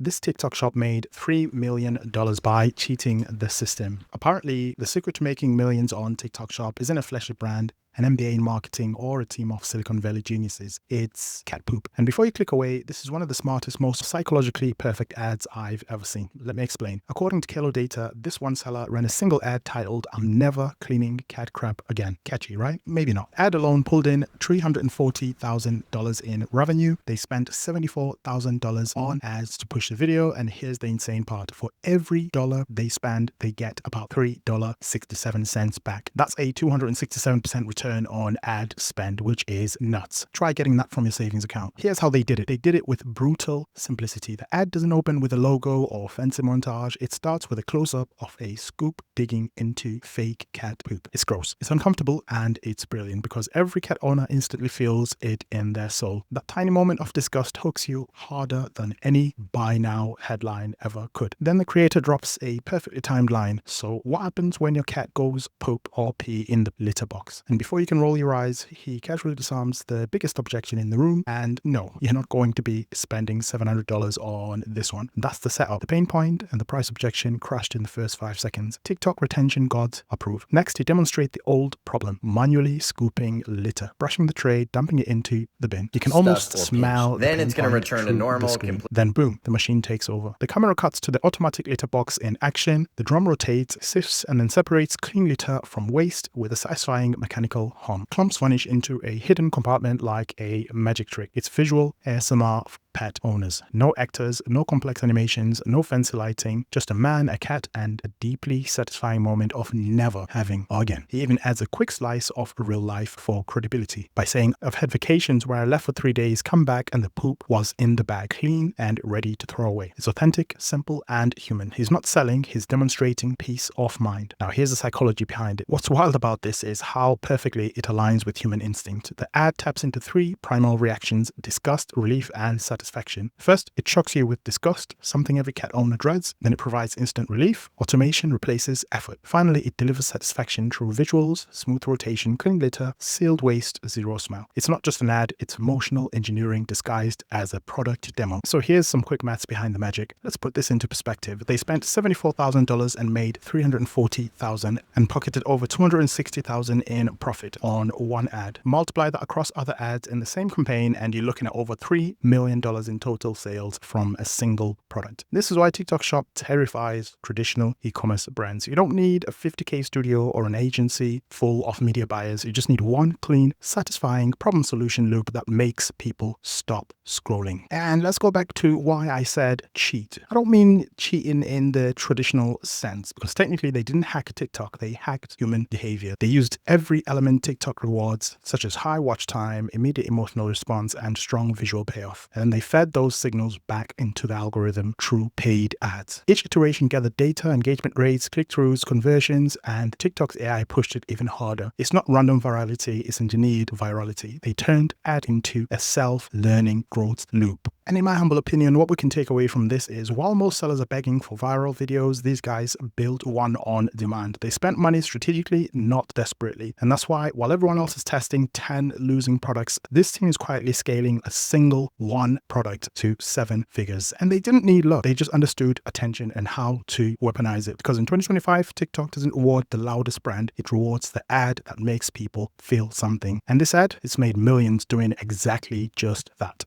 This TikTok shop made $3 million by cheating the system. Apparently, the secret to making millions on TikTok shop isn't a fleshy brand, an MBA in marketing, or a team of Silicon Valley geniuses. It's cat poop. And before you click away, this is one of the smartest, most psychologically perfect ads I've ever seen. Let me explain. According to Kalodata, this one seller ran a single ad titled, "I'm never cleaning cat crap again." Catchy, right? Maybe not. Ad alone pulled in $340,000 in revenue. They spent $74,000 on ads to push the video. And here's the insane part. For every dollar they spend, they get about $3.67 back. That's a 267% return on ad spend, which is nuts. Try getting that from your savings account. Here's how they did it. They did it with brutal simplicity. The ad doesn't open with a logo or fancy montage. It starts with a close-up of a scoop digging into fake cat poop. It's gross, it's uncomfortable, and it's brilliant because every cat owner instantly feels it in their soul. That tiny moment of disgust hooks you harder than any buy now headline ever could. Then the creator drops a perfectly timed line. So what happens when your cat goes poop or pee in the litter box? And before you can roll your eyes, he casually disarms the biggest objection in the room. And no, you're not going to be spending $700 on this one. That's the setup. The pain point and the price objection crashed in the first 5 seconds. TikTok retention gods approve. Next, he demonstrates the old problem: manually scooping litter, brushing the tray, dumping it into the bin. You can almost smell. Then it's going to return to normal. Then boom, the machine takes over. The camera cuts to the automatic litter box in action. The drum rotates, sifts, and then separates clean litter from waste with a satisfying mechanical hum. Clumps vanish into a hidden compartment like a magic trick. It's visual ASMR for pet owners. No actors, no complex animations, no fancy lighting, just a man, a cat, and a deeply satisfying moment of never having again. He even adds a quick slice of real life for credibility by saying, "I've had vacations where I left for 3 days, come back, and the poop was in the bag, clean and ready to throw away." It's authentic, simple, and human. He's not selling, he's demonstrating peace of mind. Now, here's the psychology behind it. What's wild about this is how perfectly it aligns with human instinct. The ad taps into 3 primal reactions: disgust, relief, and satisfaction. First, it shocks you with disgust, something every cat owner dreads. Then it provides instant relief. Automation replaces effort. Finally, it delivers satisfaction through visuals, smooth rotation, clean litter, sealed waste, zero smell. It's not just an ad, it's emotional engineering disguised as a product demo. So here's some quick maths behind the magic. Let's put this into perspective. They spent $74,000 and made $340,000 and pocketed over $260,000 in profit on one ad. Multiply that across other ads in the same campaign and you're looking at over $3 million in total sales from a single product. This is why TikTok Shop terrifies traditional e-commerce brands. You don't need a 50K studio or an agency full of media buyers. You just need one clean, satisfying problem solution loop that makes people stop scrolling. And let's go back to why I said cheat. I don't mean cheating in the traditional sense, because technically they didn't hack TikTok, they hacked human behavior. They used every element TikTok rewards, such as high watch time, immediate emotional response, and strong visual payoff. And then they fed those signals back into the algorithm through paid ads. Each iteration gathered data, engagement rates, click-throughs, conversions, and TikTok's AI pushed it even harder. It's not random virality, it's engineered virality. They turned ad into a self-learning growth loop. And in my humble opinion, what we can take away from this is, while most sellers are begging for viral videos, these guys built one on demand. They spent money strategically, not desperately. And that's why, while everyone else is testing 10 losing products, this team is quietly scaling a single one product to 7 figures. And they didn't need luck. They just understood attention and how to weaponize it. Because in 2025, TikTok doesn't reward the loudest brand. It rewards the ad that makes people feel something. And this ad, it's made millions doing exactly just that.